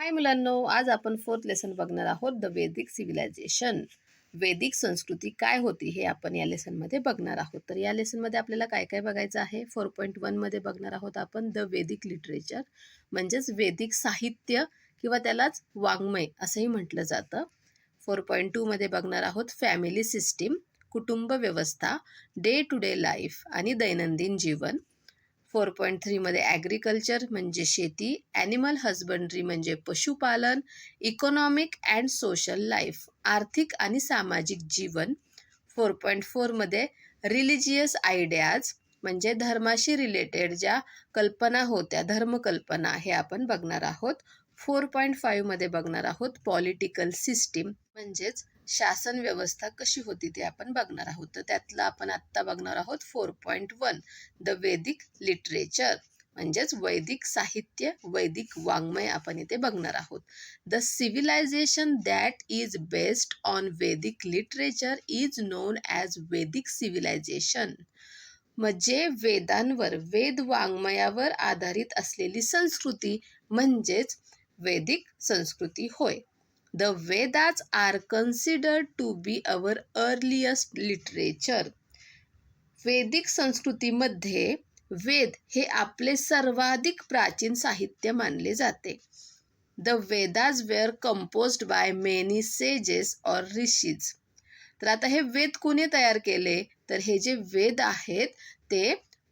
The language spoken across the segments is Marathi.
हाय मुलांनो, आज आपण फोर्थ लेसन बघणार आहोत द वैदिक सिव्हिलायझेशन. वैदिक संस्कृती काय होती हे आपण या लेसनमध्ये बघणार आहोत. तर या लेसनमध्ये आपल्याला काय काय बघायचं आहे. 4.1 मध्ये बघणार आहोत आपण द वैदिक लिटरेचर, म्हणजेच वैदिक साहित्य किंवा त्यालाच वाङ्मय असंही म्हटलं जातं. 4.2 मध्ये बघणार आहोत फॅमिली सिस्टीम, कुटुंब व्यवस्था, डे टू डे लाईफ आणि दैनंदिन जीवन. 4.3 मध्ये ॲग्रिकल्चर म्हणजे शेती, ॲनिमल हजबंड्री म्हणजे पशुपालन, इकॉनॉमिक अँड सोशल लाईफ आर्थिक आणि सामाजिक जीवन. 4.4 मध्ये रिलिजियस आयडियाज म्हणजे धर्माशी रिलेटेड ज्या कल्पना होत्या, धर्मकल्पना, हे आपण बघणार आहोत. 4.5 मध्ये बघणार आहोत पॉलिटिकल सिस्टीम म्हणजेच शासन व्यवस्था कशी होती ते आपण बघणार आहोत. तर त्यातलं आपण आत्ता बघणार आहोत 4.1 द वैदिक लिटरेचर म्हणजेच वैदिक साहित्य, वैदिक वाङ्मय आपण इथे बघणार आहोत. The civilization that is based on Vedic literature is known as Vedic civilization. म्हणजे वेदांवर, वेद वाङ्मयावर आधारित असलेली संस्कृती म्हणजेच वैदिक संस्कृती होय. The Vedas are considered to be our earliest literature. वैदिक संस्कृतीमध्ये वेद हे आपले सर्वाधिक प्राचीन साहित्य मानले जाते. The Vedas were composed by many sages or rishis. तर आता हे वेद कोणी तयार केले? तर हे जे वेद आहेत ते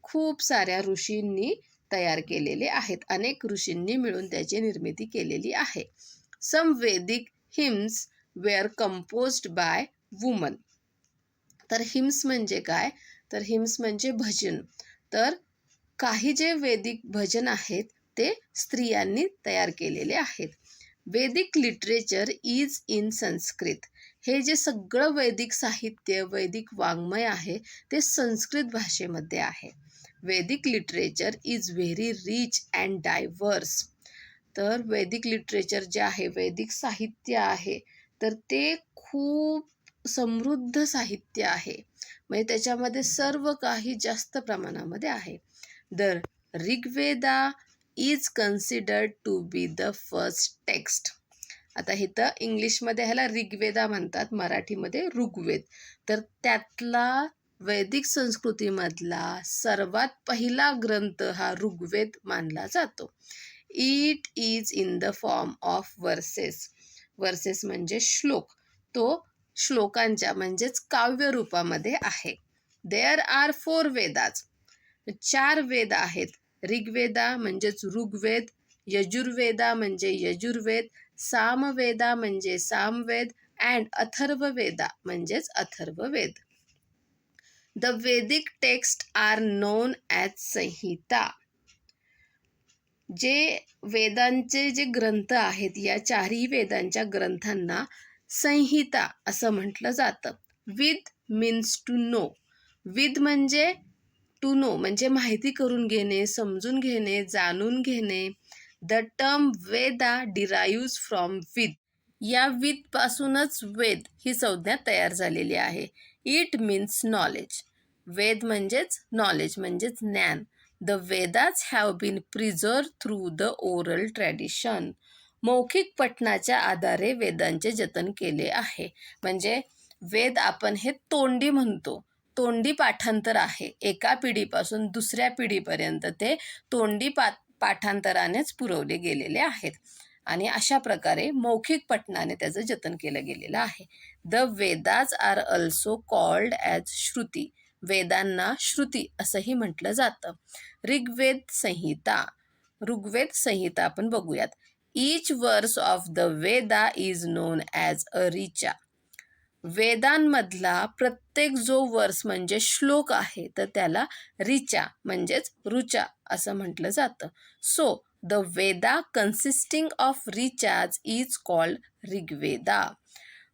खूप साऱ्या ऋषींनी तयार केलेले आहेत. अनेक ऋषींनी मिळून त्याची निर्मिती केलेली आहे. Some Vedic hymns were composed by woman. तर हिम्स म्हणजे काय? तर हिम्स म्हणजे भजन. तर काही जे वैदिक भजन आहेत ते स्त्रियांनी तयार केलेले आहेत. वैदिक लिटरेचर इज इन संस्कृत. हे जे सगळं वैदिक साहित्य, वैदिक वाङ्मय आहे ते संस्कृत भाषेमध्ये आहे. Vedic literature is very rich and diverse. तर वैदिक लिटरेचर जे आहे, वैदिक साहित्य आहे, तर ते खूप समृद्ध साहित्य आहे. म्हणजे त्याच्यामध्ये सर्व काही जास्त प्रमाणामध्ये आहे. The Rigveda is considered to be the first text. आता इथं इंग्लिशमध्ये ह्याला ऋग्वेदा म्हणतात, मराठीमध्ये ऋग्वेद. तर त्यातला वैदिक संस्कृतीमधला सर्वात पहिला ग्रंथ हा ऋग्वेद मानला जातो. It is in the form of versus. Versus म्हणजे श्लोक. तो श्लोकांच्या म्हणजेच काव्य रूपामध्ये आहे. There R 4 Vedas. 4 वेद आहेत. ऋग्वेदा म्हणजेच ऋग्वेद, यजुर्वेदा म्हणजे यजुर्वेद, सामवेदा म्हणजे सामवेद अँड अथर्ववेदा म्हणजेच अथर्ववेद. द वैदिक टेक्स्ट आर नोन ॲज संहिता. जे वेदांचे जे ग्रंथ आहेत, या चारही वेदांच्या ग्रंथांना संहिता असं म्हटलं जातं. विद मीन्स टू नो. विद म्हणजे टू नो म्हणजे माहिती करून घेणे, समजून घेणे, जाणून घेणे. द टर्म वेदा डिराईव्ज फ्रॉम विद. या विदपासूनच वेद ही संज्ञा तयार झालेली आहे. It means knowledge. वेद म्हणजेच नॉलेज म्हणजेच ज्ञान. The Vedas have been preserved through the oral tradition. मौखिक पठणाच्या आधारे वेदांचे जतन केले आहे. म्हणजे वेद आपण हे तोंडी म्हणतो. तोंडी पाठांतर आहे. एका पिढीपासून दुसऱ्या पिढीपर्यंत ते तोंडी पाठांतरानेच पुरवले गेलेले आहेत. आणि अशा प्रकारे मौखिक पठणाने त्याचं जतन केलं गेलेलं आहे. The Vedas are also called as Shruti. वेदांना श्रुती असंही म्हटलं जातं. ऋग्वेद संहिता. ऋग्वेद संहिता आपण बघूयात. Each verse of the Veda is known as a richa. वेदांमधला प्रत्येक जो वर्स म्हणजे श्लोक आहे तर त्याला ऋचा म्हणजेच ऋचा असं म्हटलं जातं. So the Veda consisting of richas is called Rigveda.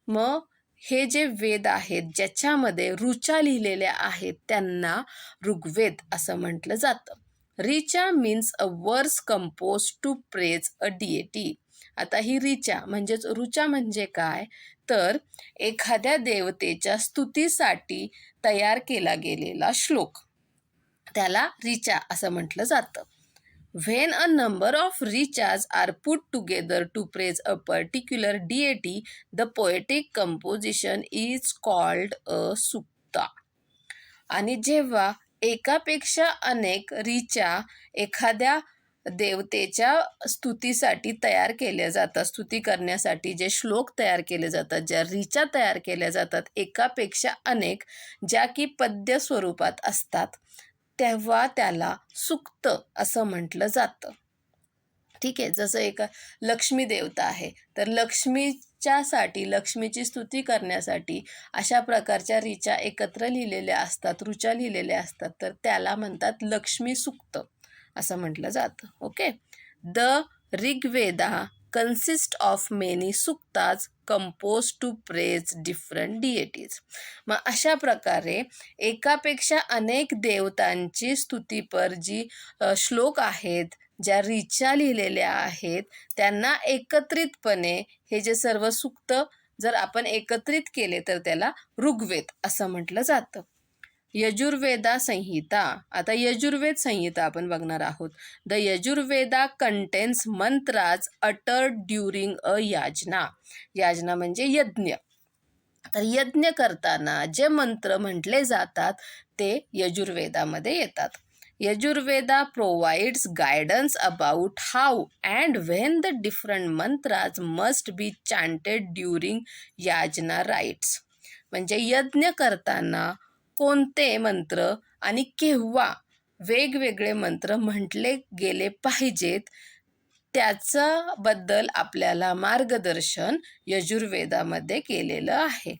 मग हे जे वेद आहेत ज्याच्यामध्ये ऋचा लिहिलेल्या आहेत त्यांना ऋग्वेद असं म्हटलं जातं. ऋचा means a verse compose to praise a deity. आता ही ऋचा म्हणजेच ऋचा म्हणजे काय? तर एखाद्या देवतेच्या स्तुतीसाठी तयार केला गेलेला श्लोक, त्याला ऋचा असं म्हटलं जातं. When a number of richas are put together to praise a particular deity, the poetic composition is called a sukta. आणि जेव्हा एकापेक्षा अनेक ऋचा एखाद्या देवतेच्या स्तुतीसाठी तयार केल्या जातात, स्तुती करण्यासाठी जे श्लोक तयार केले जातात, ज्या ऋचा तयार केल्या जातात, एकापेक्षा अनेक, ज्या की पद्य स्वरूपात असतात, तेव्हा त्याला सुक्त असं म्हटलं जातं. ठीक आहे. जसं एक लक्ष्मी देवता आहे, तर लक्ष्मीच्यासाठी, लक्ष्मीची स्तुती करण्यासाठी अशा प्रकारच्या ऋचा एकत्र लिहिलेल्या असतात, ऋचा लिहिलेल्या असतात, तर त्याला म्हणतात लक्ष्मी सुक्त असं म्हटलं जातं. Okay. The Rigveda consist of many suktas compose to praise different deities. मग अशा प्रकारे एकापेक्षा अनेक देवतांची स्तुतीपर जी श्लोक आहेत, ज्या ऋचा लिहिलेल्या आहेत, त्यांना एकत्रितपणे हे जे सर्व सुक्त जर आपण एकत्रित केले तर त्याला ऋग्वेद असं म्हटलं जातं. यजुर्वेदा संहिता. आता यजुर्वेद संहिता आपण बघणार आहोत. The Yajurveda contains mantras uttered during a yajna. याजना म्हणजे यज्ञ. तर यज्ञ करताना जे मंत्र म्हटले जातात ते यजुर्वेदामध्ये येतात. Yajurveda provides guidance about how and when the different mantras must be chanted during yajna rites. म्हणजे यज्ञ करताना कोणते मंत्र आणि केव्हा वेगवेगळे मंत्र म्हटले गेले पाहिजेत त्याच्याबद्दल आपल्याला मार्गदर्शन यजुर्वेदामध्ये केलेलं आहे.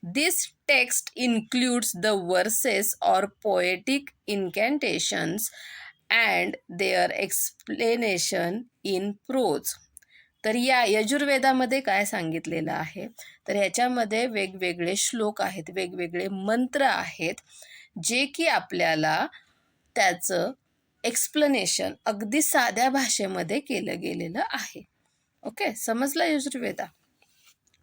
This text includes the verses or poetic incantations and their explanation in prose. तर या यजुर्वेदामध्ये काय सांगितलेलं आहे, तर याच्यामध्ये वेगवेगळे श्लोक आहेत, वेगवेगळे मंत्र आहेत, जे की आपल्याला त्याचं एक्सप्लेनेशन अगदी साध्या भाषेमध्ये केलं गेलेलं आहे. ओके, समजला यजुर्वेदा?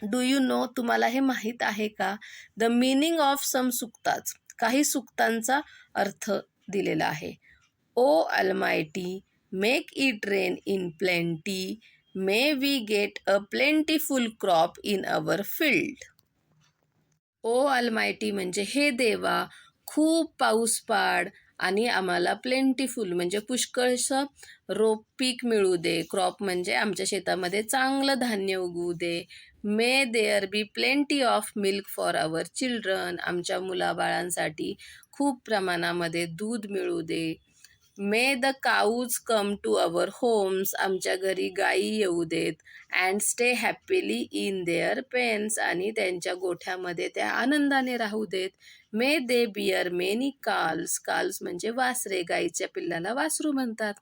डू यू नो, तुम्हाला हे माहीत आहे का? The meaning of some suktas. काही सुक्तांचा अर्थ दिलेला आहे. O almighty, make it rain in plenty, may we get a plentiful crop in our field. O almighty म्हणजे हे देवा, खूप पाऊस पाड आणि आम्हाला प्लेंटीफुल म्हणजे पुष्कळसं पीक मिळू दे. क्रॉप म्हणजे आमच्या शेतामध्ये चांगलं धान्य उगवू दे. May there be plenty of milk for our children. आमच्या मुलाबाळांसाठी खूप प्रमाणामध्ये दूध मिळू दे. May the cows come to our homes. आमच्या घरी गायी येऊ देत. And stay happily in their pens. आणि त्यांच्या गोठ्यामध्ये त्या आनंदाने राहू देत. May they bear many calves. Calves म्हणजे वासरे, गाईच्या पिल्लाला वासरू म्हणतात.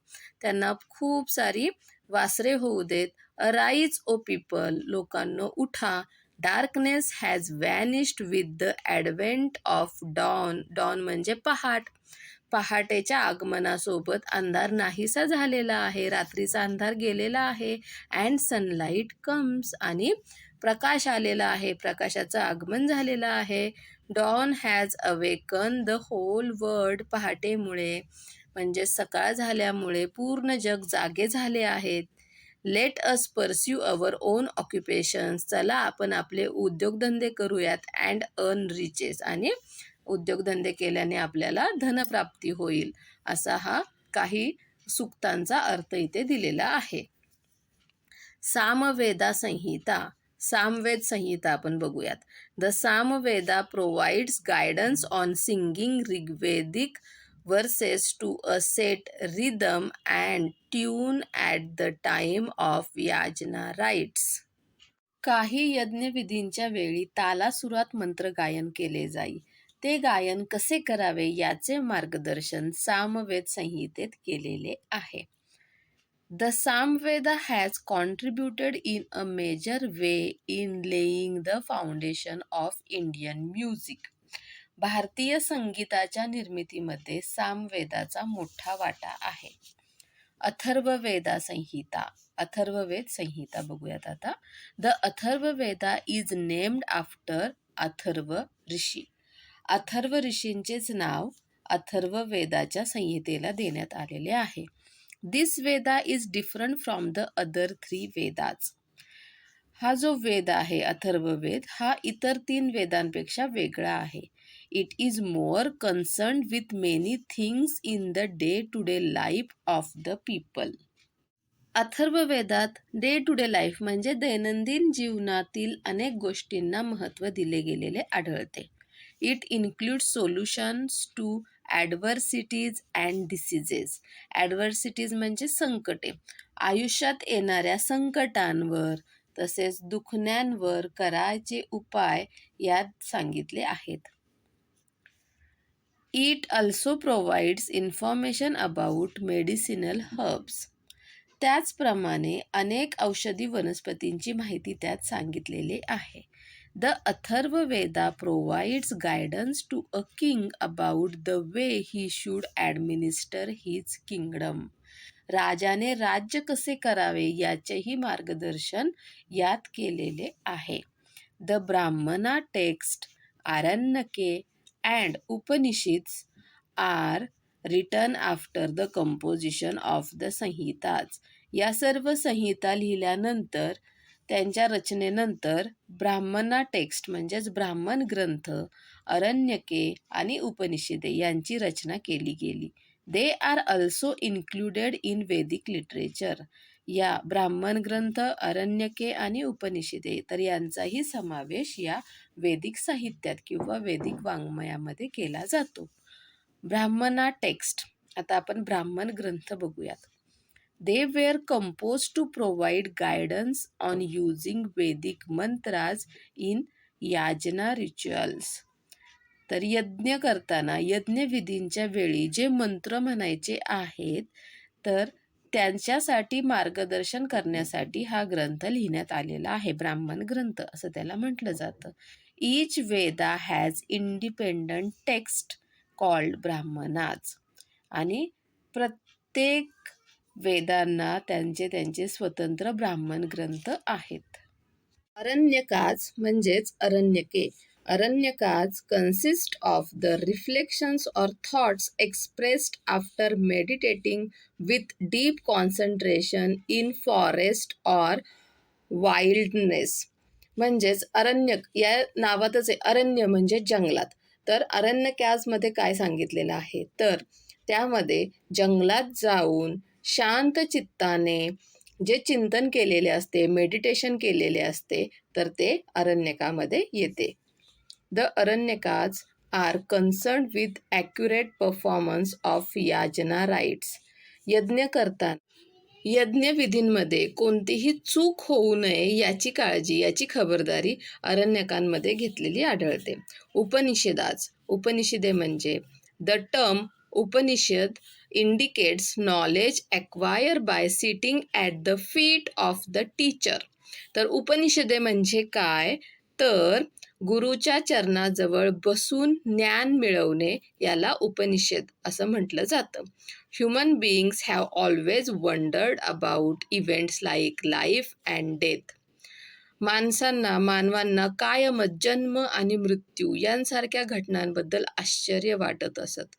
त्यांना खूप सारी वासरे होऊ देत. अराईज ओ पीपल. लोकांनो उठा. Darkness has vanished with the advent of dawn. Dawn म्हणजे पहाट. पहाटेच्या आगमनासोबत अंधार नाहीसा झालेला आहे, रात्रीचा अंधार गेलेला आहे. And sunlight comes. आणि प्रकाश आलेला आहे, प्रकाशाचं आगमन झालेलं आहे. Dawn has awaken the whole world. पहाटेमुळे म्हणजे सकाळ झाल्यामुळे पूर्ण जग जागे झाले आहेत. Let us pursue our own occupations. चला आपण आपले उद्योगधंदे करूयात. And earn riches. आणि उद्योगधंदे केल्याने आपल्याला धनप्राप्ती होईल. असा हा काही सुक्तांचा अर्थ इथे दिलेला आहे. सामवेदा संहिता. सामवेद संहिता आपण बघूयात. The Samaveda provides guidance on singing Rigvedic verses to a set rhythm and tune at the time of yajna rites. काही यज्ञविधींच्या वेळी तालासुरात मंत्र गायन केले जाई. ते गायन कसे करावे याचे मार्गदर्शन सामवेद संहितेत केलेले आहे. The Samaveda has contributed in a major way in laying the foundation of Indian music. भारतीय संगीताच्या निर्मितीमध्ये सामवेदाचा मोठा वाटा आहे. अथर्ववेदा संहिता. अथर्ववेद संहिता बघूयात आता. The Atharvaveda is named after Atharva rishi. Atharva ऋषींचेच नाव अथर्ववेदाच्या संहितेला देण्यात आलेले आहे. This Veda is different from the other 3 Vedas. हा जो वेद आहे अथर्ववेद हा इतर 3 वेदांपेक्षा वेगळा आहे. It is more concern with many things in the day to day life of the people. अथर्ववेदात डे टू डे लाईफ म्हणजे दैनंदिन जीवनातील अनेक गोष्टींना महत्त्व दिले गेलेले आढळते. It include solutions to adversities and diseases. Adversities म्हणजे संकटे. आयुष्यात येणाऱ्या संकटांवर तसेच दुखण्यांवर करायचे उपाय यात सांगितले आहेत. It also provides information about medicinal herbs. त्याचप्रमाणे अनेक औषधी वनस्पतींची माहिती त्यात सांगितलेली आहे. The Atharvaveda provides guidance to a king about the way he should administer his kingdom. राजाने राज्य कसे करावे याचेही मार्गदर्शन यात केलेले आहे. द ब्राह्मणा टेक्स्ट, आरण्यके and Upanishads are written after the composition of the Samhitas. या सर्व संहिता लिहिल्यानंतर त्यांच्या रचनेनंतर ब्राह्मणा टेक्स्ट म्हणजेच ब्राह्मण ग्रंथ, आरण्यके आणि उपनिषदे यांची रचना केली गेली. They are also included in Vedic literature. या ब्राह्मण ग्रंथ, आरण्यके आणि उपनिषदे तर यांचाही समावेश या वेदिक साहित्यात किंवा वेदिक वाङ्मयामध्ये केला जातो. ब्राह्मणा टेक्स्ट, आता आपण ब्राह्मण ग्रंथ बघूयात. They were compose to provide guidance on using Vedic mantras in yajna rituals. तर यज्ञ करताना यज्ञविधींच्या वेळी जे मंत्र म्हणायचे आहेत तर त्यांच्यासाठी मार्गदर्शन करण्यासाठी हा ग्रंथ लिहिण्यात आलेला आहे. ब्राह्मण ग्रंथ असं त्याला म्हटलं जातं. Each Veda has independent text called Brahmanas. आणि प्रत्येक वेदांना त्यांचे त्यांचे स्वतंत्र ब्राह्मण ग्रंथ आहेत. अरण्यकाज म्हणजेच अरण्यके. Aranyakas consist of the reflections or thoughts expressed after meditating with deep concentration in forest or wildness. म्हणजेच अरण्यक या नावातच आहे, अरण्य म्हणजे जंगलात. तर अरण्यकाजमध्ये काय सांगितलेलं आहे तर त्यामध्ये जंगलात जाऊन शांत चित्ताने जे चिंतन केलेले असते, मेडिटेशन केलेले असते तर ते अरण्यकामध्ये येते. The Aranyakas are concern with accurate performance of yajna rites. यज्ञ करताना यज्ञविधींमध्ये कोणतीही चूक होऊ नये याची काळजी, याची खबरदारी अरण्यकांमध्ये घेतलेली आढळते. उपनिषदाज, उपनिषदे म्हणजे the term Upanishad indicates knowledge acquired by sitting at the feet of the teacher. तर उपनिषदे म्हणजे काय तर गुरुच्या चरणाजवळ बसून ज्ञान मिळवणे याला उपनिषद असं म्हटलं जातं. Human beings have always wandered about events like life and death. मानवांना कायमच जन्म आणि मृत्यू यांसारख्या घटनांबद्दल आश्चर्य वाटत असत.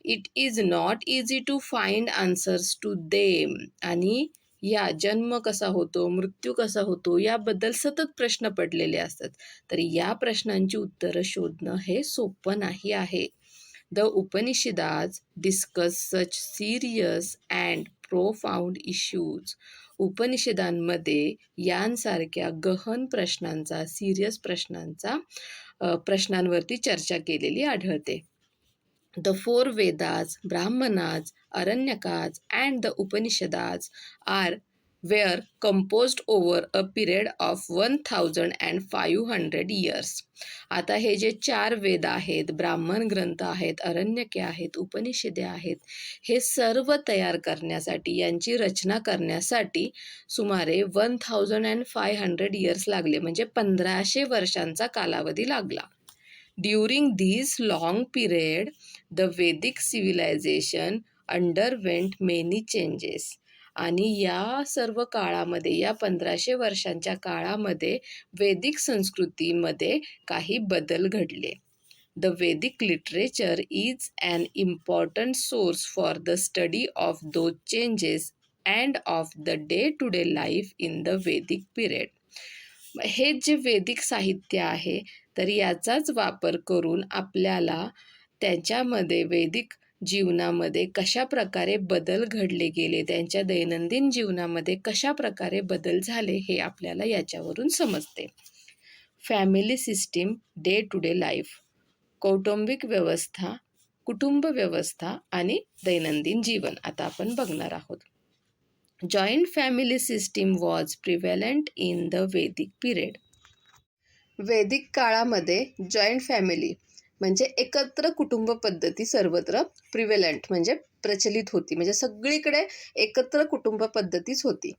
It is not easy to find answers to them. आणि या जन्म कसा होतो, मृत्यू कसा होतो याबद्दल सतत प्रश्न पडलेले असतात. तर या प्रश्नांची उत्तरं शोधणं हे सोपं नाही आहे. The Upanishads discuss such serious and profound issues. उपनिषदांमध्ये यांसारख्या गहन प्रश्नांचा, सिरियस प्रश्नांवरती चर्चा केलेली आढळते. The 4 Vedas, Brahmanas, Aranyakas and the Upanishads were composed over a period of 1500 years. आता हे जे 4 वेद आहेत, ब्राह्मण ग्रंथ आहेत, अरण्यके आहेत, उपनिषदे आहेत, हे सर्व तयार करण्यासाठी, यांची रचना करण्यासाठी सुमारे 1500 इयर्स लागले, म्हणजे 1500 वर्षांचा कालावधी लागला. During this long period, the Vedic civilization underwent many changes. आणि या सर्व काळामध्ये, या 1500 वर्षांच्या काळामध्ये वेदिक संस्कृतीमध्ये काही बदल घडले. The Vedic literature is an important source for the study of those changes and of the day-to-day life in the Vedic period. हे जे वेदिक साहित्य आहे तर याचाच वापर करून आपल्याला त्याच्यामध्ये वैदिक जीवनामध्ये कशा प्रकारे बदल घडले गेले, त्यांच्या दैनंदिन जीवनामध्ये कशा प्रकारे बदल झाले हे आपल्याला याच्यावरून समजते. Family system, day to day life, कौटुंबिक व्यवस्था, कुटुंब व्यवस्था आणि दैनंदिन जीवन आता आपण बघणार आहोत. Joint family system was prevalent in the वैदिक पिरियड. वैदिक काळामध्ये जॉईंट फॅमिली म्हणजे एकत्र कुटुंब पद्धती सर्वत्र प्रिव्हेलंट म्हणजे प्रचलित होती, म्हणजे सगळीकडे एकत्र कुटुंब पद्धतीच होती.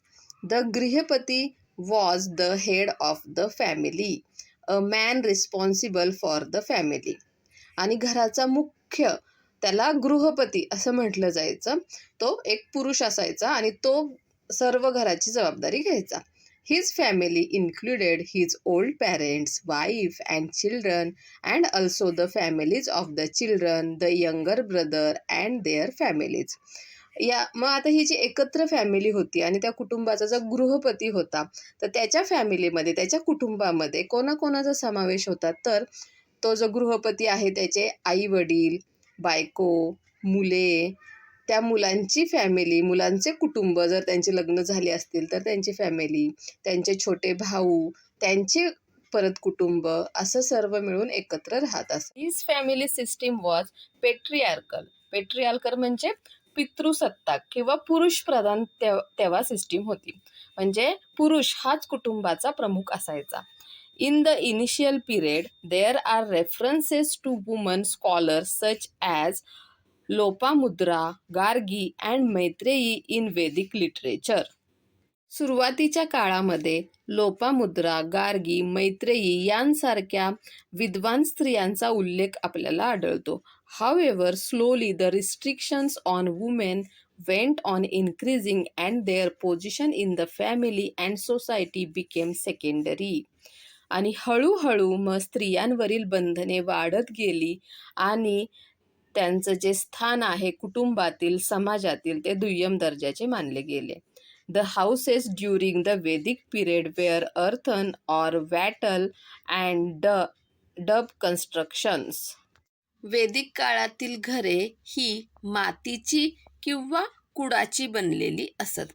The grihapati was the head of the family, a man responsible for the family. आणि घराचा मुख्य त्याला गृहपती असं म्हटलं जायचं. तो एक पुरुष असायचा आणि तो सर्व घराची जबाबदारी घ्यायचा. His family included his old parents, wife and children, and also the families of the children, the younger brother and their families. मग आता ही जी एकत्र फॅमिली होती आणि त्या कुटुंबाचा जो गृहपती होता तर त्याच्या फॅमिलीमध्ये, त्याच्या कुटुंबामध्ये कोणाकोणाचा समावेश होता, तर तो जो गृहपती आहे त्याचे आई वडील, बायको, मुले, त्या मुलांची फॅमिली, मुलांचे कुटुंब, जर त्यांचे लग्न झाले असतील तर त्यांची फॅमिली, त्यांचे छोटे भाऊ, त्यांचे परत कुटुंब, असं सर्व मिळून एकत्र राहत असत. His family system was patriarchal. Patriarchal म्हणजे पितृसत्ताक किंवा पुरुष प्रधान तेव्हा सिस्टीम होती, म्हणजे पुरुष हाच कुटुंबाचा प्रमुख असायचा. In the initial period, there are references to women scholars such as Lopamudra, Gargi and Maitreyi in Vedic literature. सुरुवातीच्या काळामध्ये लोपामुद्रा, गार्गी, मैत्रेयी यांसारख्या विद्वान स्त्रियांचा उल्लेख आपल्याला आढळतो. However, slowly the restrictions on women went on increasing and their position in the family and society became secondary. आणि हळूहळू मग स्त्रियांवरील बंधने वाढत गेली आणि त्यांचं जे स्थान आहे कुटुंबातील, समाजातील, ते दुय्यम दर्जाचे मानले गेले. The houses during the Vedic period were earthen or wattle and daub constructions. वेदिक काळातील घरे ही मातीची किंवा कुडाची बनलेली असत.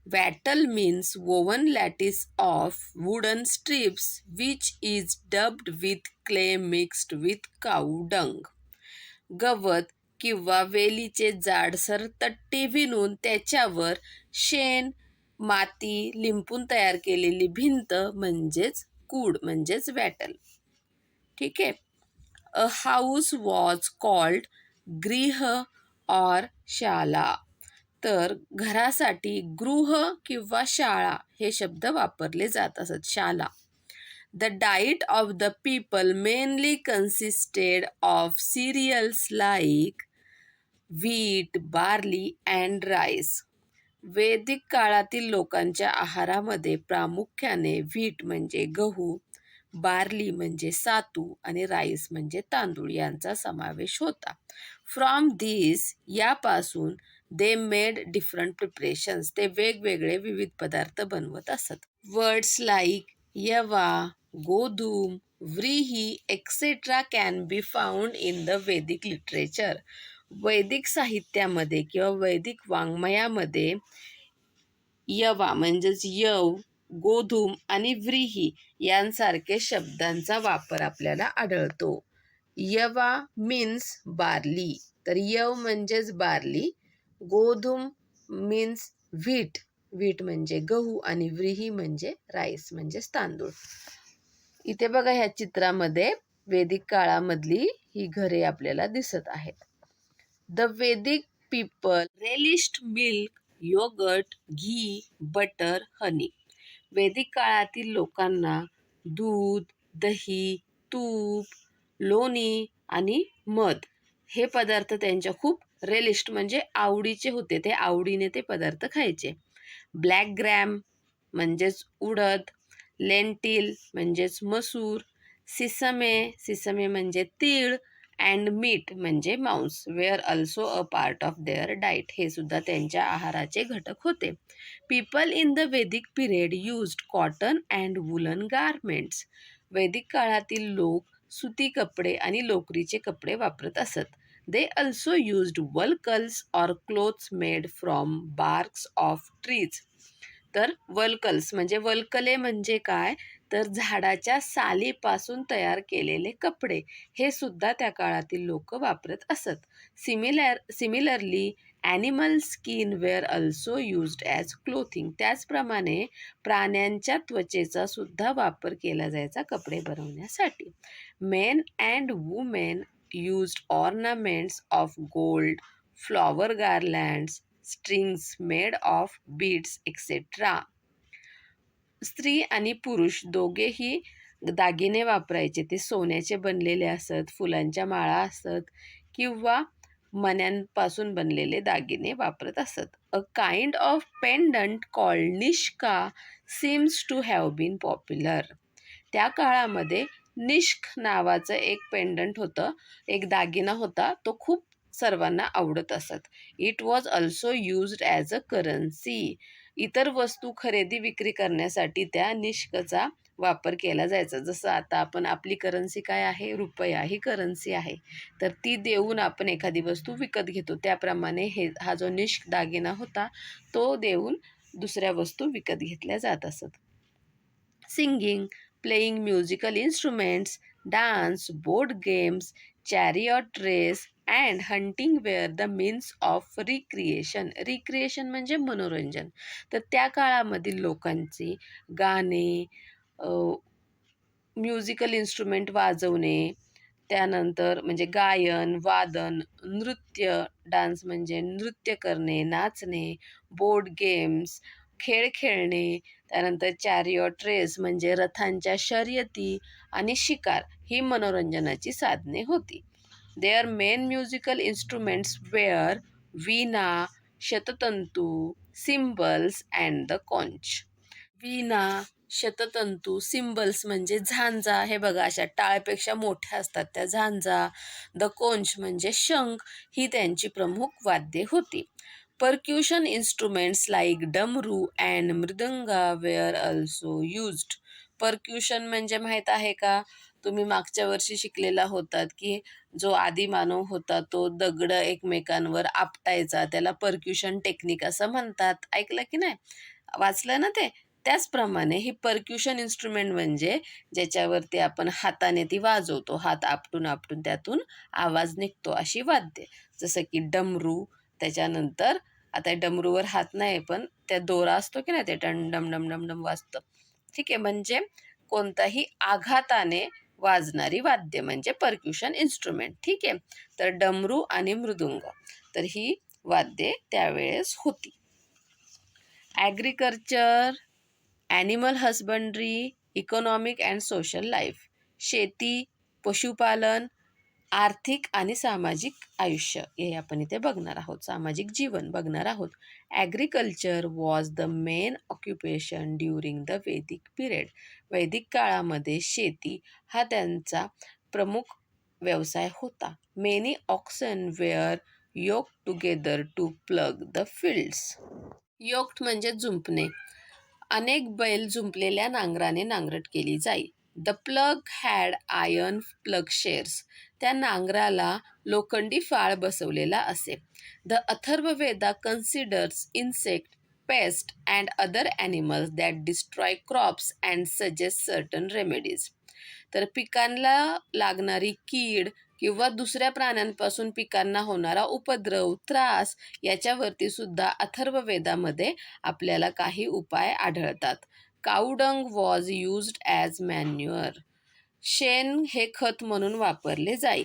Wattle means woven lattice of wooden strips which is dubbed with clay mixed with cow dung. गवत किंवा वेलीचे जाडसर तट्टी विणून त्याच्यावर शेण, माती लिंपून तयार केलेली भिंत म्हणजेच कूड म्हणजेच वॅटल. ठीक आहे. अ हाऊस वॉज कॉल्ड गृह और शाला. तर घरासाठी गृह किंवा शाळा हे शब्द वापरले जात असत, शाला. The diet of the people mainly consisted of cereals like wheat, barley and rice. वैदिक काळातील लोकांच्या आहारामध्ये प्रामुख्याने व्हीट म्हणजे गहू, बार्ली म्हणजे सातू आणि राईस म्हणजे तांदूळ यांचा समावेश होता. फ्रॉम धिस, यापासून दे मेड डिफरंट प्रिपरेशन्स, ते वेगवेगळे विविध पदार्थ बनवत असत. Words like yava, godhum, vrihi etcetera can be found in the Vaidik literature. वैदिक साहित्यामध्ये किंवा वैदिक वाङ्मयामध्ये यवा म्हणजेच यव, गोधूम आणि व्रीही यांसारखे शब्दांचा वापर आपल्याला आढळतो. यवा मीन्स बार्ली, तर यव म्हणजेच बार्ली, गोधूम मीन्स व्हीट, व्हीट म्हणजे गहू आणि व्रीही म्हणजे राईस म्हणजेच तांदूळ. इथे बघा ह्या चित्रामध्ये वैदिक काळामधली ही घरे आपल्याला दिसत आहेत. द वैदिक पीपल रेलिश्ड मिल्क, योगर्ट, घी, बटर, हनी. वैदिक काळातील लोकांना दूध, दही, तूप, लोणी आणि मध हे पदार्थ त्यांच्या खूप रेलिश्ड म्हणजे आवडीचे होते, ते आवडीने ते पदार्थ खायचे. ब्लॅक ग्रॅम म्हणजेच उडद, लेंटिल म्हणजेच मसूर, सिसमे, सिसमे म्हणजे तीळ अँड मीट म्हणजे मांस were also a part of their diet, हे सुद्धा त्यांच्या आहाराचे घटक होते. पीपल इन द वैदिक period used cotton and woollen garments. वैदिक काळातील लोक सुती कपडे आणि लोकरीचे कपडे वापरत असत. They also used valkals or clothes made from barks of trees. तर वल्कल्स म्हणजे वल्कले म्हणजे काय, तर झाडाच्या सालीपासून तयार केलेले कपडे, हे सुद्धा त्या काळातील लोक वापरत असत. Similarly animal skin were also used as clothing. त्याचप्रमाणे प्राण्यांच्या त्वचेचा सुद्धा वापर केला जायचा कपडे बनवण्यासाठी. Men and women used ornaments of gold, flower garlands, strings made of beads etcetera. स्त्री आणि पुरुष दोघेही दागिने वापरायचे. ते सोन्याचे बनलेले असत, फुलांच्या माळा असत किंवा मण्यांपासून बनलेले दागिने वापरत असत. A kind of pendant called nishka seems to have been popular. त्या काळामध्ये निष्क नावाचं एक पेंडंट होतं, एक दागिना होता, तो खूप सर्वांना आवडत असत. It was also used as a currency. इतर वस्तू खरेदी विक्री करण्यासाठी त्या निष्कचा वापर केला जायचा. जसं आता आपण आपली करन्सी काय आहे, रुपया ही करन्सी आहे, तर ती देऊन आपण एखादी वस्तू विकत घेतो. त्याप्रमाणे हा जो निष्क दागिना होता, तो देऊन दुसऱ्या वस्तू विकत घेतल्या जात असत. Singing, playing musical instruments, dance, board games, chariot race and hunting were the means of recreation. Recreation म्हणजे मनोरंजन. तर त्या काळामधील लोकांची गाणे, म्युझिकल इन्स्ट्रुमेंट वाजवणे, त्यानंतर म्हणजे गायन, वादन, नृत्य, डान्स म्हणजे नृत्य करणे, नाचणे, बोर्ड गेम्स, खेळ खेळणे, त्यानंतर चॅरियट रेस म्हणजे रथांच्या शर्यती आणि शिकार, ही मनोरंजनाची साधने होती. Their main musical instruments were veena, शततंतू, cymbals and the conch. वीणा, शततंतू, सिम्बल्स म्हणजे झांजा, हे बघा अशा टाळपेक्षा मोठ्या असतात त्या झांजा. द कोंच म्हणजे शंख, ही त्यांची प्रमुख वाद्ये होती. Percussion instruments like damru and mridanga were also used. Percussion म्हणजे माहीत आहे का, तुम्ही मागच्या वर्षी शिकलेला होतात की जो आदिमानव होता तो दगड एकमेकांवर आपटायचा, त्याला परक्युशन टेक्निक असं म्हणतात. ऐकलं की नाही, वाचलं ना ते. त्याचप्रमाणे ही परक्युशन इन्स्ट्रुमेंट म्हणजे ज्याच्यावरती आपण हाताने ती वाजवतो, हात आपटून आपटून त्यातून आवाज निघतो, अशी वाद्ये. जसं की डमरू, त्याच्यानंतर आता डमरूवर हात नाही पण त्या दोरा असतो की नाही, ते डम डम डम डम डम वाजतं. ठीक आहे, म्हणजे कोणताही आघाताने वाजणारी वाद्य म्हणजे परक्युशन इन्स्ट्रुमेंट. ठीक आहे, तर डमरू आणि मृदुंग, तर ही वाद्ये त्यावेळेस होती. Agriculture, animal husbandry, economic and social life. शेती, पशुपालन, आर्थिक आणि सामाजिक आयुष्य, हे आपण इथे बघणार आहोत. सामाजिक जीवन बघणार आहोत. Agriculture was the main occupation during the वैदिक पिरियड. वैदिक काळामध्ये शेती हा त्यांचा प्रमुख व्यवसाय होता. Many oxen were yoke together to plough the fields. Yoked म्हणजे जुंपणे. अनेक बैल जुंपलेल्या नांगराने नांगरट केली जाई. The plough had iron plough shares. त्या नांगराला लोखंडी फाळ बसवलेला असे. The Atharvaveda considers insect, pest and other animals that destroy crops and suggest certain remedies. तर पिकांना लागणारी कीड किंवा दुसऱ्या प्राण्यांपासून पिकांना होणारा उपद्रव, त्रास, याच्यावरती सुद्धा अथर्ववेदामध्ये आपल्याला काही उपाय आढळतात. काऊडंग वॉज यूज्ड ॲज मॅन्युअर. शेण हे खत म्हणून वापरले जाई.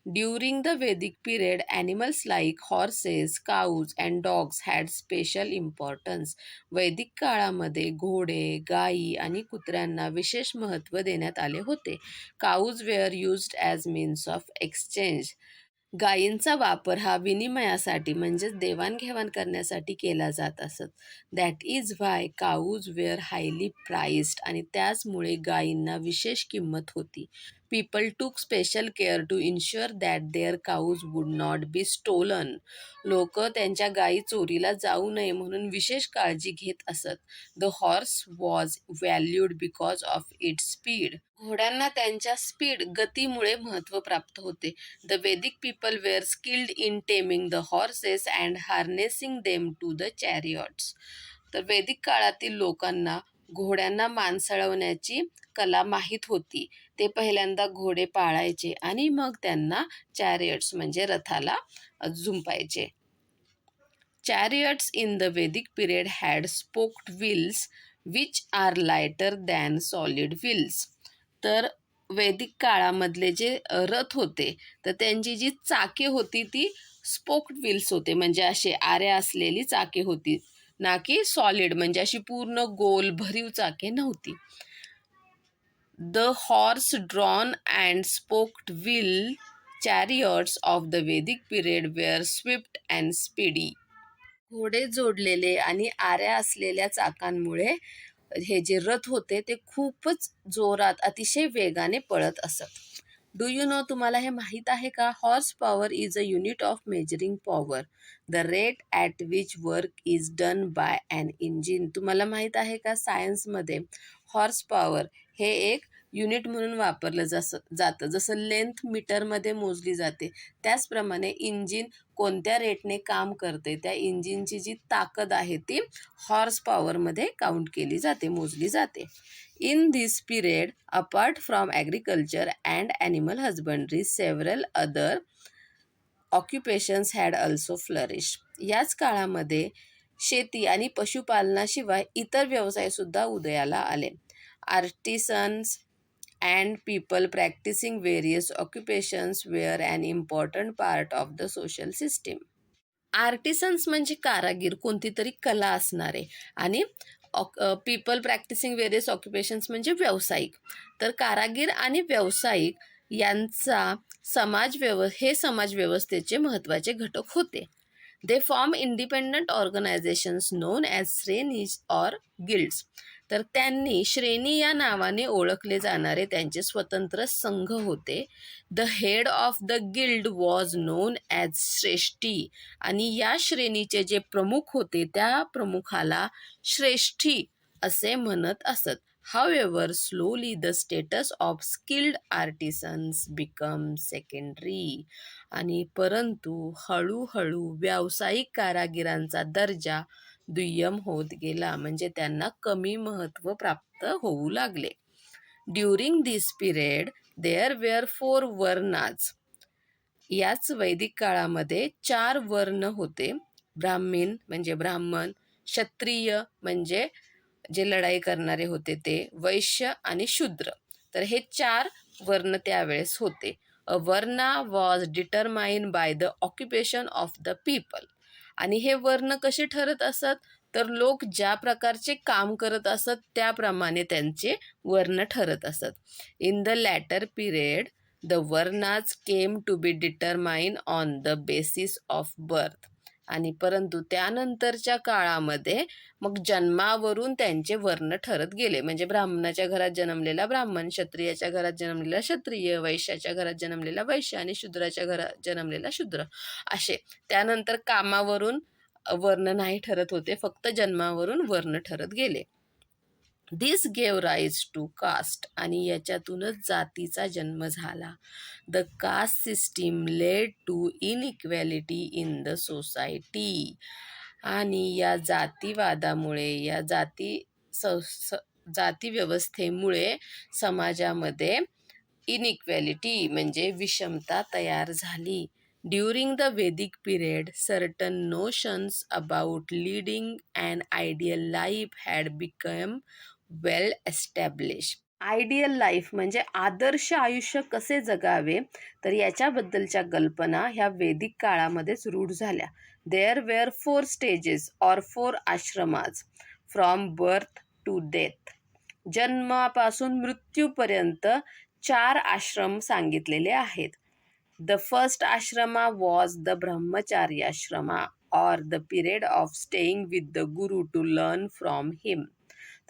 ड्युरिंग द वैदिक period animals like horses, काऊज and dogs had special importance. वैदिक काळामध्ये घोडे, गायी आणि कुत्र्यांना विशेष महत्त्व देण्यात आले होते. Cows were used as means of exchange. गायींचा वापर हा विनिमयासाठी म्हणजेच देवाणघेवाण करण्यासाठी केला जात असत. That is why cows were highly prized आणि त्याचमुळे गायींना विशेष किंमत होती. People took special care to ensure that their cows would not be stolen. लोक त्यांच्या गायी चोरीला जाऊ नये म्हणून विशेष काळजी घेत असत. The horse was valued because of its speed. घोड्यांना त्यांच्या स्पीड गतीमुळे महत्त्व प्राप्त होते. The Vedic people were skilled in taming the horses and harnessing them to the chariots. तर वैदिक काळातील लोकांना घोड्यांना माणसाळवण्याची कला माहीत होती. ते पहिल्यांदा घोडे पाळायचे आणि मग त्यांना चॅरियट्स म्हणजे रथाला झुंपायचे. Chariots in the Vedic period had spoked wheels which are lighter than solid wheels. तर वैदिक काळामधले जे रथ होते तर त्यांची जी चाके होती ती स्पोक्ड व्हील्स होते, म्हणजे असे आऱ्या असलेली चाके होती, ना की सॉलिड म्हणजे अशी पूर्ण गोल भरीव चाके नव्हती. The horse drawn and spoked wheel chariots of the वैदिक period were swift and speedy. घोडे जोडलेले आणि आऱ्या असलेल्या चाकांमुळे हे जे रथ होते ते खूपच जोरात अतिशय वेगाने पळत असत. डू यू नो, तुम्हाला हे माहीत आहे का? Horse power is a unit of measuring power, the rate at which work is done by an engine. तुम्हाला माहीत आहे का, सायन्समध्ये हॉर्स पॉवर हे एक युनिट म्हणून वापरलं जातं. जसं लेंथ मीटरमध्ये मोजली जाते त्याचप्रमाणे इंजिन कोणत्या रेटने काम करते त्या इंजिनची जी ताकद आहे ती हॉर्स पॉवरमध्ये काउंट केली जाते, मोजली जाते. In this period, apart from agriculture and animal husbandry, several other occupations had also flourished. याच काळामध्ये शेती आणि पशुपालनाशिवाय इतर व्यवसायसुद्धा उदयाला आले. Artisans and people practicing various occupations were an important part of the social system. Artisans म्हणजे कारागीर, कोणती तरी कला असणारे, आणि पीपल प्रॅक्टिसिंग वेरियस ऑक्युपेशन्स म्हणजे व्यावसायिक. तर कारागीर आणि व्यावसायिक यांचा हे समाज व्यवस्थेचे महत्त्वाचे घटक होते. They form independent organisations non as श्रेणीज or guilds. तर त्यांनी श्रेणी या नावाने ओळखले जाणारे त्यांचे स्वतंत्र संघ होते. The head of the guild was known as shreshthi, आणि या श्रेणीचे जे प्रमुख होते त्या प्रमुखाला श्रेष्ठी असे म्हणत असत. However, slowly the status of skilled artisans become secondary. आणि परंतु हळूहळू व्यावसायिक कारागिरांचा दर्जा दुय्यम होत गेला, म्हणजे त्यांना कमी महत्त्व प्राप्त होऊ लागले. During this period there were 4 varnas. याच वैदिक काळामध्ये 4 वर्ण होते. ब्राह्मण म्हणजे ब्राह्मण, क्षत्रिय म्हणजे जे लढाई करणारे होते ते, वैश्य आणि शूद्र. तर हे 4 वर्ण त्यावेळेस होते. A varna was determined by the occupation of the people. आणि हे वर्ण कसे ठरत असत, तर लोक ज्या प्रकारचे काम करत असत त्याप्रमाणे त्यांचे वर्ण ठरत असत. In the latter period the varnas came to be determined on the basis of birth. आणि परंतु त्यानंतरच्या काळामध्ये मग जन्मावरून त्यांचे वर्ण ठरत गेले, म्हणजे ब्राह्मणाच्या घरात जन्मलेला ब्राह्मण, क्षत्रियाच्या घरात जन्मलेला क्षत्रिय, वैश्याच्या घरात जन्मलेला वैश्य आणि शूद्राच्या घरात जन्मलेला शूद्र, असे. त्यानंतर कामावरून वर्ण नाही ठरत होते, फक्त जन्मावरून वर्ण ठरत गेले. This gave rise to caste, आणि याच्यातूनच जातीचा जन्म झाला. The caste system led to inequality in the society. आणि या जातीवादामुळे, या जाती व्यवस्थेमुळे समाजामध्ये इनइक्वॅलिटी म्हणजे विषमता तयार झाली. ड्युरिंग द वैदिक period certain notions about leading and ideal life had become well establish. Ideal life म्हणजे आदर्श आयुष्य कसे जगावे, तर याच्याबद्दलच्या कल्पना ह्या वैदिक काळामध्येच रूढ झाल्या. There were 4 stages or 4 ashramas from birth to death. जन्मापासून मृत्यूपर्यंत 4 आश्रम सांगितलेले आहेत. The first ashrama was the brahmacharya ashrama और the period of staying with the guru to learn from him.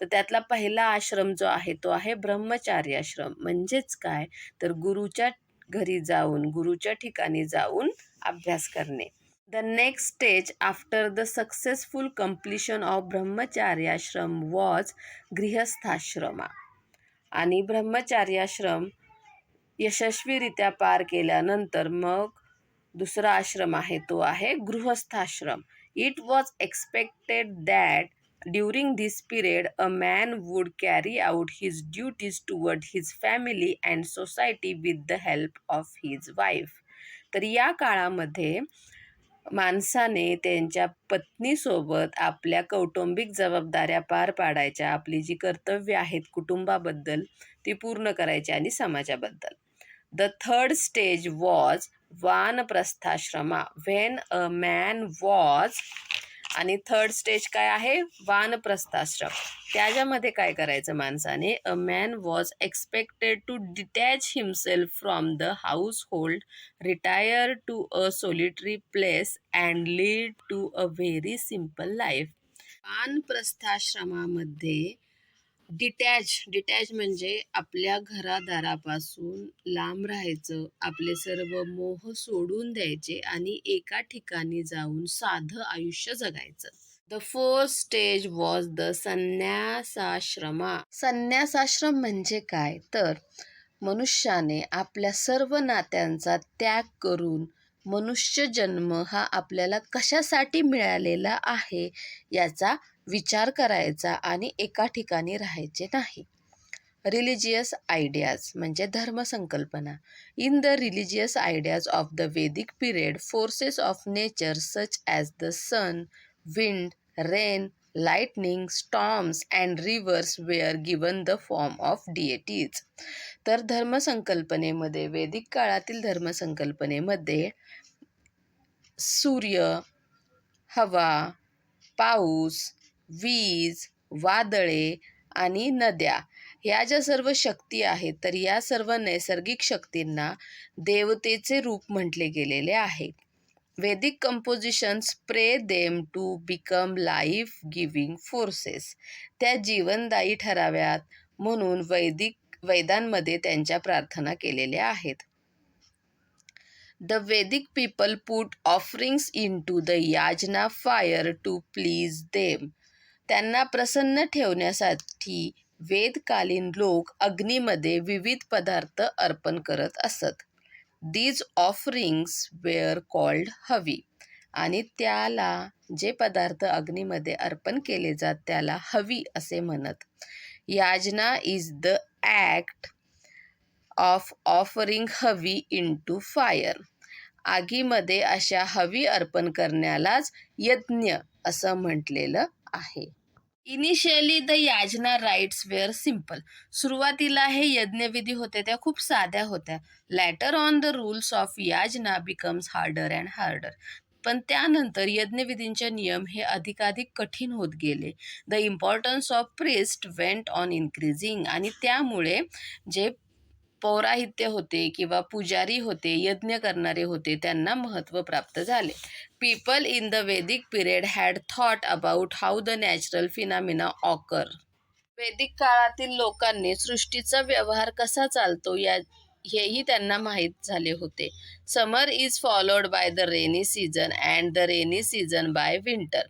तर त्यातला पहिला आश्रम जो आहे तो आहे ब्रह्मचार्य आश्रम. म्हणजेच काय, तर गुरुच्या घरी जाऊन, गुरुच्या ठिकाणी जाऊन अभ्यास करणे. The next stage after the successful completion of brahmacharyashrama was grihasthashrama. आणि ब्रह्मचार्याश्रम यशस्वीरित्या पार केल्यानंतर मग दुसरा आश्रम आहे तो आहे गृहस्थाश्रम. It was expected that during this period a man would carry out his duties toward his family and society with the help of his wife. तर या काळामध्ये माणसाने त्यांच्या पत्नीसोबत आपल्या कौटुंबिक जबाबदाऱ्या पार पाडायच्या, आपली जी कर्तव्य आहेत कुटुंबाबद्दल ती पूर्ण करायची आणि समाजाबद्दल. The third stage was vanaprasthashrama when a man was. आणि थर्ड स्टेज काय आहे, वानप्रस्थाश्रम. त्याच्यामध्ये काय करायचं माणसाने, a man was expected to detach himself from the household, retire to a solitary place and lead to a very simple life. वानप्रस्थाश्रमामध्ये डिटॅच म्हणजे आपल्या घरादारापासून लांब राहायचं, आपले सर्व मोह सोडून द्यायचे आणि एका ठिकाणी जाऊन साधं आयुष्य जगायचं. The fourth stage was the sannyasashrama. संन्यासाश्रम म्हणजे काय, तर मनुष्याने आपल्या सर्व नात्यांचा त्याग करून मनुष्य जन्म हा आपल्याला कशासाठी मिळालेला आहे याचा विचार करायचा आणि एका ठिकाणी राहायचे नाही. रिलिजियस आयडियाज म्हणजे धर्मसंकल्पना. In the religious ideas of the Vedic period, forces of nature such as the sun, wind, rain, lightning, storms and rivers were given the form of deities. तर धर्मसंकल्पनेमध्ये, वेदिक काळातील धर्मसंकल्पनेमध्ये सूर्य, हवा, पाऊस, वीज, वादळे आणि नद्या ह्या ज्या सर्व शक्ती आहेत, तर या सर्व नैसर्गिक शक्तींना देवतेचे रूप म्हटले गेलेले आहे. Vedic compositions pray them to become life giving forces. त्या जीवनदायी ठराव्यात म्हणून वेदांमध्ये त्यांच्या प्रार्थना केलेल्या आहेत. The Vedic people put offerings into the yajna fire to please them. त्यांना प्रसन्न ठेवण्यासाठी वेदकालीन लोक अग्नीमध्ये विविध पदार्थ अर्पण करत असत. These offerings were called हवी. आणि त्याला जे पदार्थ अग्नीमध्ये अर्पण केले जात त्याला हवी असे म्हणत. Yajna is the act of offering havi into fire. आगीमध्ये अशा हवी अर्पण करण्यालाच यज्ञ असं म्हटलेलं आहे. Initially the yajna rites were simple. सुरुवातीला हे यज्ञविधी होते त्या खूप साध्या होत्या. Later on the rules of yajna becomes harder and harder. पण त्यानंतर यज्ञविधींचे नियम हे अधिकाधिक कठीण होत गेले. The importance of priest went on increasing. आणि त्यामुळे जे पौराहित्य होते किंवा पुजारी होते, यज्ञ करणारे होते, त्यांना महत्त्व प्राप्त झाले. People in the Vedic period had thought about how the natural phenomena occur. वेदिक काळातील लोकांनी सृष्टीचा व्यवहार कसा चालतो हेही त्यांना माहीत झाले होते. Summer is followed by the rainy season and the rainy season by winter.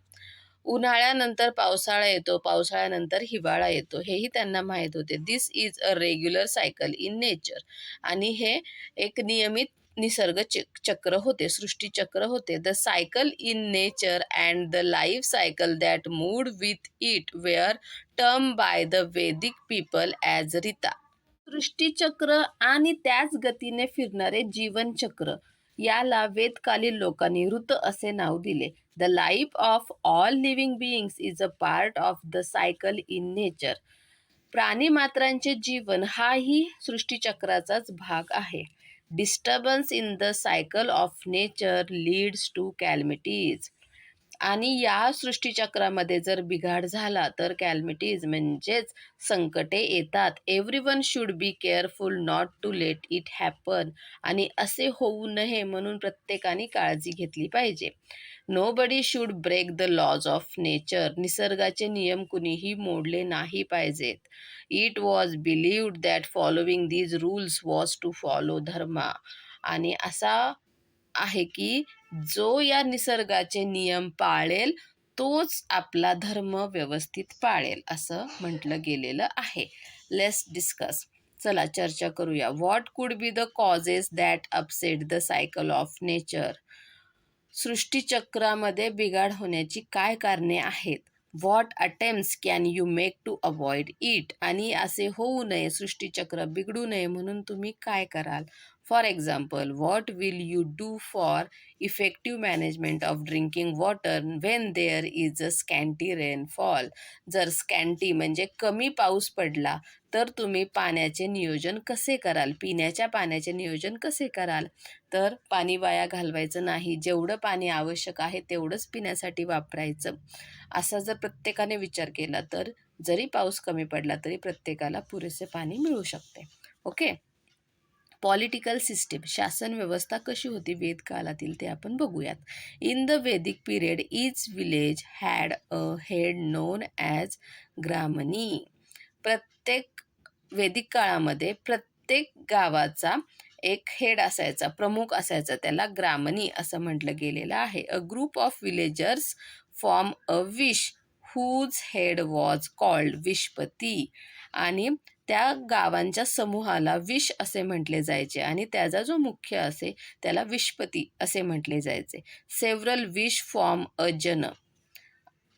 उन्हाळ्यानंतर पावसाळा येतो, पावसाळ्यानंतर हिवाळा येतो, हेही त्यांना माहीत होते. This is a regular cycle in nature. आणि हे एक नियमित निसर्ग चक्र होते, सृष्टीचक्र होते. The cycle in nature and the life cycle that moved with it were term by the Vedic people as rita. सृष्टीचक्र आणि त्याच गतीने फिरणारे जीवनचक्र याला वेदकालीन लोकांनी ऋत असे नाव दिले. The life of all living beings is a part of the cycle in nature. प्राणीमात्रांचे जीवन हाही सृष्टीचक्राचाच भाग आहे. Disturbance in the cycle of nature leads to calamities. आणि या सृष्टीचक्रामध्ये जर बिघाड झाला तर कॅलमिटीज म्हणजेच संकटे येतात. Everyone should be careful not to let it happen. आणि असे होऊ नये म्हणून प्रत्येकाने काळजी घेतली पाहिजे. Nobody should break the laws of nature. निसर्गाचे नियम कुणीही मोडले नाही पाहिजेत. It was believed that following these rules was to follow dharma. आणि असा आहे की जो या निसर्गाचे नियम पाळेल तोच आपला धर्म व्यवस्थित पाळेल असं म्हटलं गेलेलं आहे. Let's discuss. चला चर्चा करूया. What could be the causes that upset the cycle of nature. सृष्टीचक्रामध्ये बिघाड होण्याची काय कारणे आहेत. What attempts can you make to avoid it. आणि असे होऊ नये, सृष्टीचक्र बिघडू नये म्हणून तुम्ही काय कराल. For example, what will you do for effective management of drinking water when there is a scanty rainfall. जर स्कॅन्टी म्हणजे कमी पाऊस पडला तर तुम्ही पाण्याचे नियोजन कसे कराल, पिण्याच्या पाण्याचे नियोजन कसे कराल. तर पाणी वाया घालवायचं नाही, जेवढं पाणी आवश्यक आहे तेवढंच पिण्यासाठी वापरायचं. असा जर प्रत्येकाने विचार केला तर जरी पाऊस कमी पडला तरी प्रत्येकाला पुरेसे पाणी मिळू शकते. ओके. पॉलिटिकल सिस्टीम, शासन व्यवस्था कशी होती वेदकालातील ते आपण बघूयात. इन द वैदिक period each village had a head known as gramani. प्रत्येक वैदिक काळामध्ये प्रत्येक गावाचा एक हेड असायचा, प्रमुख असायचा, त्याला ग्रामनी असं म्हटलं गेलेलं आहे. A group of villagers form a vish whose head was called vishpati. आणि त्या गावांच्या समूहाला विश असे म्हटले जायचे आणि त्याचा जो मुख्य असे त्याला विशपती असे म्हटले जायचे. सेव्हरल विश फॉर्म अ जन.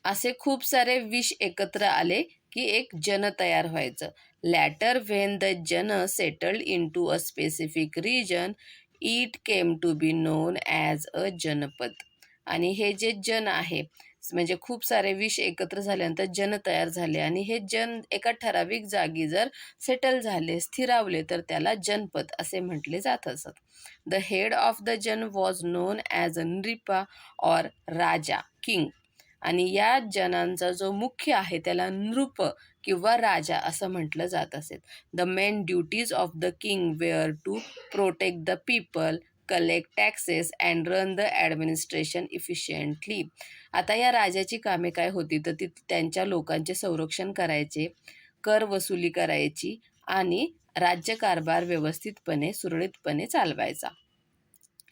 असे खूप सारे विश एकत्र आले की एक जन तयार व्हायचं. Later when the jana settled into a specific region it came to be known as a janapada. आणि हे जे जन आहे म्हणजे खूप सारे विश एकत्र झाल्यानंतर जन तयार झाले आणि हे जन एका ठराविक जागी जर सेटल झाले, स्थिरावले तर त्याला जनपद असे म्हटले जात असत. The head of the jana was known as a nripa or raja, king. आणि या जनांचा जो मुख्य आहे त्याला नृप किंवा राजा असं म्हटलं जात असेल. The main duties of the king were to protect the people, collect taxes and run the administration efficiently. आता या राजाची कामे काय होती तर ती त्यांच्या लोकांचे संरक्षण करायचे, कर वसुली करायची आणि राज्यकारभार व्यवस्थितपणे सुरळीतपणे चालवायचा.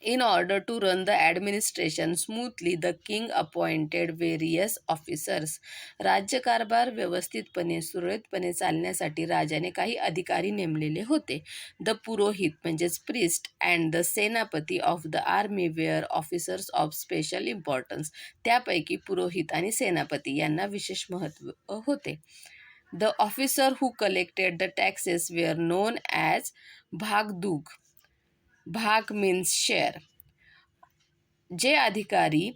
In order to run the administration smoothly, the king appointed various officers. राज्यकारभार व्यवस्थितपणे सुरळीतपणे चालण्यासाठी राजाने काही अधिकारी नेमलेले होते. द पुरोहित म्हणजेच priest and the senapati of the army were officers of special importance. त्यापैकी पुरोहित आणि सेनापती यांना विशेष महत्त्व होते. The officer who collected the taxes were known as bhagadugh. Bhag means share. जे अधिकारी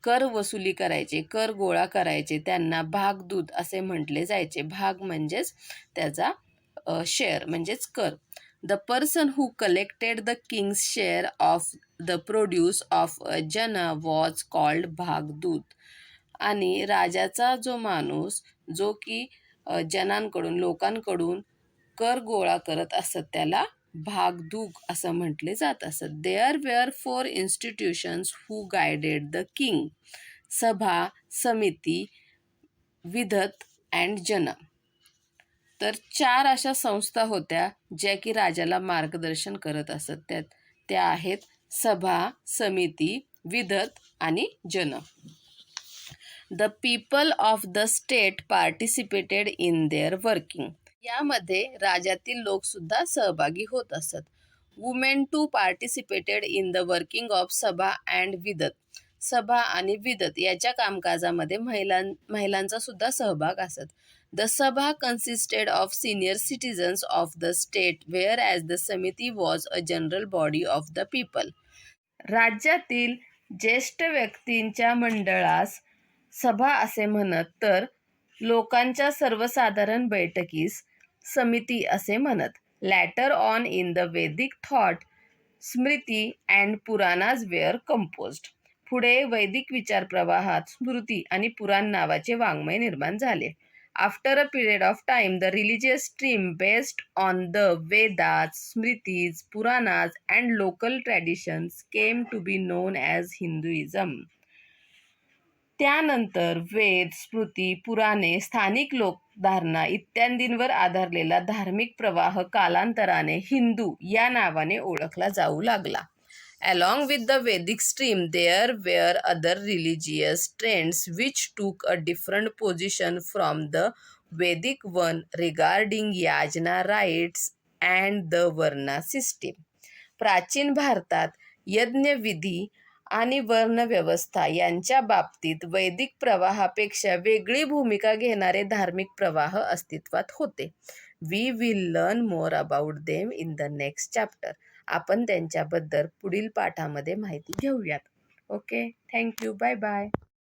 कर वसुली करायचे, कर गोळा करायचे त्यांना भागदूत असे म्हटले जायचे. भाग म्हणजेच त्याचा शेअर म्हणजेच कर. The person who collected the Kings share of the produce of a जन वॉज कॉल्ड भागदूत. आणि राजाचा जो माणूस जो की जनांकडून लोकांकडून कर गोळा करत असत त्याला भागदूक असं म्हटले जात असत. There were 4 institutions who guided the king. Sabha, samiti, विधत and जन. तर 4 अशा संस्था होत्या ज्या की राजाला मार्गदर्शन करत असत. त्या आहेत सभा, समिती, विधत आणि jana. The people of the state participated in their working. यामध्ये राजातील लोक सुद्धा सहभागी होत असत. Women too participated in the working of sabha and vidatha. Sabha आणि विदत याच्या कामकाजामध्ये महिलांचा सुद्धा सहभाग असत. The sabha consisted of senior citizens of the state whereas the samiti was a general body of the people. राज्यातील ज्येष्ठ व्यक्तींच्या मंडळास सभा असे म्हणत तर लोकांच्या सर्वसाधारण बैठकीस समिती असे म्हणत. Later on in the Vaidik thought smriti and puranas were composed. पुढे वैदिक विचार प्रवाहात स्मृती आणि पुराण नावाचे वाङ्मय निर्माण झाले. After a period of time, the religious stream based on the Vedas, Smritis, Puranas and local traditions came to be known as Hinduism. त्यानंतर वेद, स्मृती, पुराणे, स्थानिक लोकधारणा इत्यादींवर आधारलेला धार्मिक प्रवाह कालांतराने हिंदू या नावाने ओळखला जाऊ लागला. Along with the Vedic stream, there were other religious trends which took a different position from the Vedic one regarding yajna rites and the Varna system. प्राचीन भारतात यज्ञविधी आणि वर्णव्यवस्था यांच्या बाबतीत वैदिक प्रवाहापेक्षा वेगळी भूमिका घेणारे धार्मिक प्रवाह अस्तित्वात होते. We will learn more about them in the next chapter. आपण त्यांच्याबद्दल पुढील पाठामध्ये माहिती घेऊयात. Okay, thank you, bye bye.